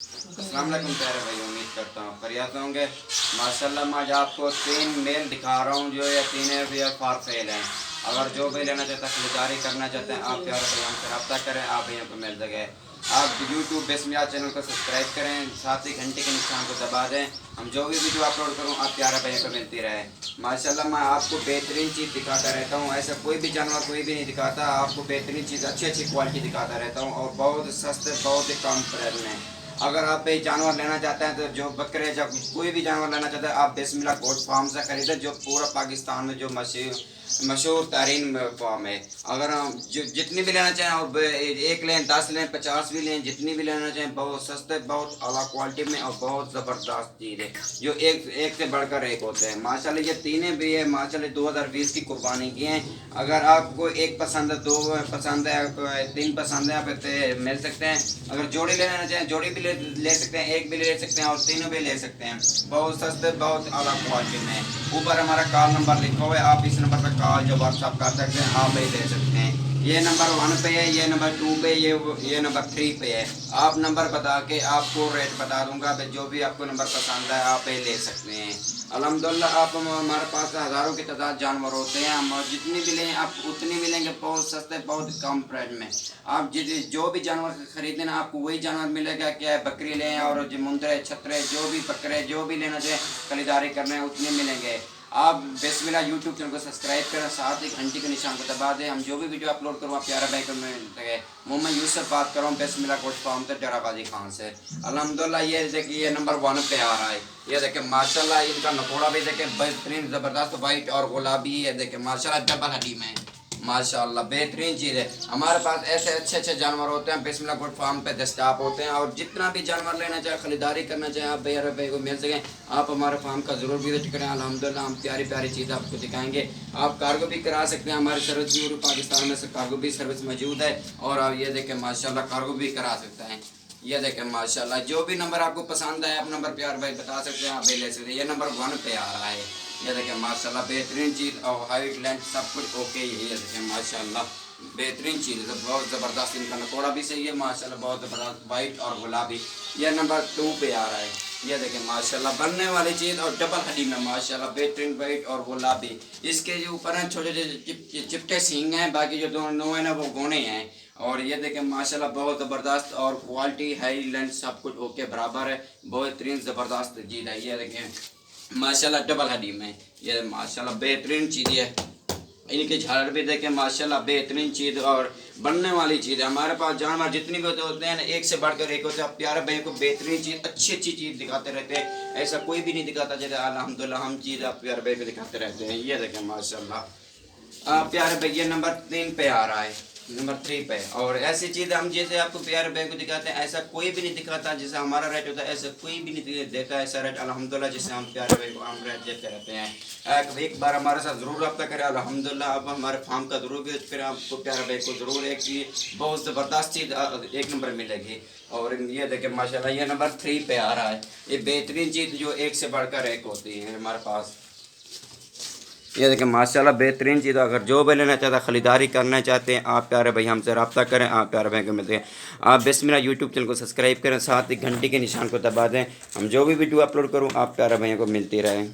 अस्सलाम वालेकुम प्यारे भाई, उम्मीद करता हूँ खैरियत होंगे। माशाल्लाह मैं आज आपको 3 मेल दिखा रहा हूँ जो ये तीनों भी फार फेल हैं। अगर जो भी लेना चाहते हैं, खरीदारी करना चाहते हैं, आप प्यारे भाई हमसे रब्ता करें, आप भैया को मिल सके। आप यूट्यूब बिस्मिल्लाह चैनल को सब्सक्राइब करें, साथ ही घंटे के निशान को दबा दें। हम जो भी वीडियो अपलोड करूँ आप प्यारे भैया को मिलती रहे। माशाल्लाह मैं आपको बेहतरीन चीज़ दिखाता रहता हूँ, ऐसा कोई भी जानवर कोई भी नहीं दिखाता। आपको बेहतरीन चीज़ अच्छी अच्छी क्वालिटी दिखाता रहता हूँ और बहुत सस्ते बहुत ही कम प्राइस में। अगर आप ये जानवर लेना चाहते हैं तो जो बकरे जब कोई भी जानवर लेना चाहते हैं आप बिस्मिल्लाह गोट फार्म से खरीदें, जो पूरा पाकिस्तान में जो मशहूर तरीन फार्म है। अगर हम जो जितनी भी लेना चाहें और एक लें 10 लें 50 भी लें, जितनी भी लेना चाहें बहुत सस्ते बहुत अला क्वालिटी में और बहुत ज़बरदस्त चीज़ है जो एक से बढ़कर एक होते हैं। माशाल्लाह ये तीनों भी है, माशाल्लाह 2020 की कुर्बानी की हैं। अगर आपको एक पसंद है, 2 पसंद है, 3 पसंद है, आप मिल सकते हैं। अगर जोड़ी लेना चाहें जोड़ी भी ले सकते हैं, एक भी ले सकते हैं और तीनों भी ले सकते हैं। बहुत सस्ते बहुत अला क्वालिटी में। ऊपर हमारा कॉल नंबर लिखा हुआ है, आप इस नंबर पर कॉल जो व्हाट्सअप कर सकते हैं आप ही ले सकते हैं। ये नंबर 1 पे है, ये नंबर 2 पे, ये नंबर 3 पे है। आप नंबर बता के आपको रेट बता दूंगा, जो भी आपको नंबर पसंद है आप ही ले सकते हैं। अल्हम्दुलिल्लाह आप हमारे पास हज़ारों की तादाद जानवर होते हैं, हम जितनी भी लें आप उतनी भी लेंगे बहुत सस्ते बहुत कम प्राइस में। आप जो भी जानवर खरीदें ना आपको वही जानवर मिलेगा। क्या है बकरी लें और जो मुंदरे छतरे जो भी बकरे जो भी लेना चाहें खरीदारी करना है उतने मिलेंगे। आप बिस्मिल्लाह यूट्यूब चैनल को सब्सक्राइब करें, साथ ही घंटी के निशान को दबा दें। हम जो भी वीडियो अपलोड करूँ प्यारा भाई को मिलता है। मोहम्मद यूसुफ बात कर रहा हूँ बिस्मिल्लाह गोट फार्म से डराबाजी खान से। अल्हम्दुलिल्लाह ये देखिए ये नंबर 1 पे आ रहा है। ये देखें माशाल्लाह इनका नखोड़ा भी देखें बेहतरीन ज़बरदस्त वाइट और गुलाबी। ये देखें माशाल्लाह डबल हड्डी में माशाल्लाह बेहतरीन चीज़ है। हमारे पास ऐसे अच्छे अच्छे जानवर होते हैं बिस्मिल्लाह गोट फार्म पे दस्ताब होते हैं और जितना भी जानवर लेना चाहे खरीदारी करना चाहे आप भैया भाई को मिल सकें, आप हमारे फार्म का ज़रूर विजिट करें। अल्हम्दुलिल्लाह हम प्यारी प्यारी चीज़ आपको दिखाएंगे। आप कार्गो भी करा सकते हैं, हमारी सर्विस भी पूरे पाकिस्तान में से कार्गो भी सर्विस मौजूद है। और आप ये देखें माशाल्लाह कार्गो भी करा सकते हैं। ये देखें माशाल्लाह जो भी नंबर आपको पसंद है आप नंबर प्यार भाई बता सकते हैं, आप भी ले सकते हैं। ये नंबर 1 पे आ रहा है। ये देखें माशाल्लाह बेहतरीन चीज़ और हाइट लेंथ सब कुछ ओके ही है। ये देखें माशाल्लाह बेहतरीन चीज़ है, बहुत ज़बरदस्त। इनका नकोड़ा भी सही है माशाल्लाह बहुत ज़बरदस्त वाइट और गुलाबी। ये नंबर 2 पे आ रहा है। ये देखें माशाल्लाह बनने वाली चीज़ और डबल हड्डी में माशाल्लाह बेहतरीन वाइट और गुलाबी। इसके जो ऊपर हैं छोटे छोटे चिपटे सींग हैं, बाकी जो दोनों हैं ना वो गोने हैं। और ये देखें माशाल्लाह बहुत ज़बरदस्त और क्वालिटी हाई लेंथ सब कुछ ओके बराबर है, बेहतरीन ज़बरदस्त चीज़ है। ये देखें माशाल्लाह डबल हड्डी में ये माशाल्लाह बेहतरीन चीज़ है। इनके झाड़ भी देखें माशाल्लाह बेहतरीन चीज़ और बनने वाली चीज़ है। हमारे पास जानवर जितनी भी होते हैं ना एक से बढ़कर एक होते हैं। प्यारे भाई को बेहतरीन चीज़ अच्छी अच्छी चीज़ दिखाते रहते हैं, ऐसा कोई भी नहीं दिखाता। जैसे अल्हम्दुलिल्लाह हम चीज़ आप प्यारे भाई को दिखाते रहते हैं। ये देखें माशाल्लाह प्यारे भाई ये नंबर 3 पे आ रहा है, नंबर 3 पे। और ऐसी चीज़ हम जैसे आपको प्यारे भाई को दिखाते हैं ऐसा कोई भी नहीं दिखाता। जैसे हमारा रेट होता है ऐसा कोई भी नहीं देता ऐसा रेट अल्हम्दुलिल्लाह। जैसे हम प्यारे भाई को हम रेट देते रहते हैं। एक बार हमारे साथ ज़रूर रब्ता करें अल्हम्दुलिल्लाह। आप हमारे फार्म का ज़रूर विजिट करें, आपको प्यारे भाई को ज़रूर एक चीज़ बहुत ज़बरदस्त चीज़ एक नंबर मिलेगी। और ये देखें माशाल्लाह ये नंबर 3 पे आ रहा है। ये बेहतरीन चीज़ जो एक से बढ़कर एक होती है हमारे पास। ये देखें माशाल्लाह बेहतरीन चीज़। अगर जो भी लेना चाहता ख़रीदारी करना चाहते हैं आप प्यारे भाई हमसे रब्ता करें, आप प्यारे भाई को मिलते हैं। आप बिस्मिल्लाह यूट्यूब चैनल को सब्सक्राइब करें, साथ ही घंटी के निशान को दबा दें। हम जो भी वीडियो अपलोड करूँ आप प्यारे भाइयों को मिलती रहें।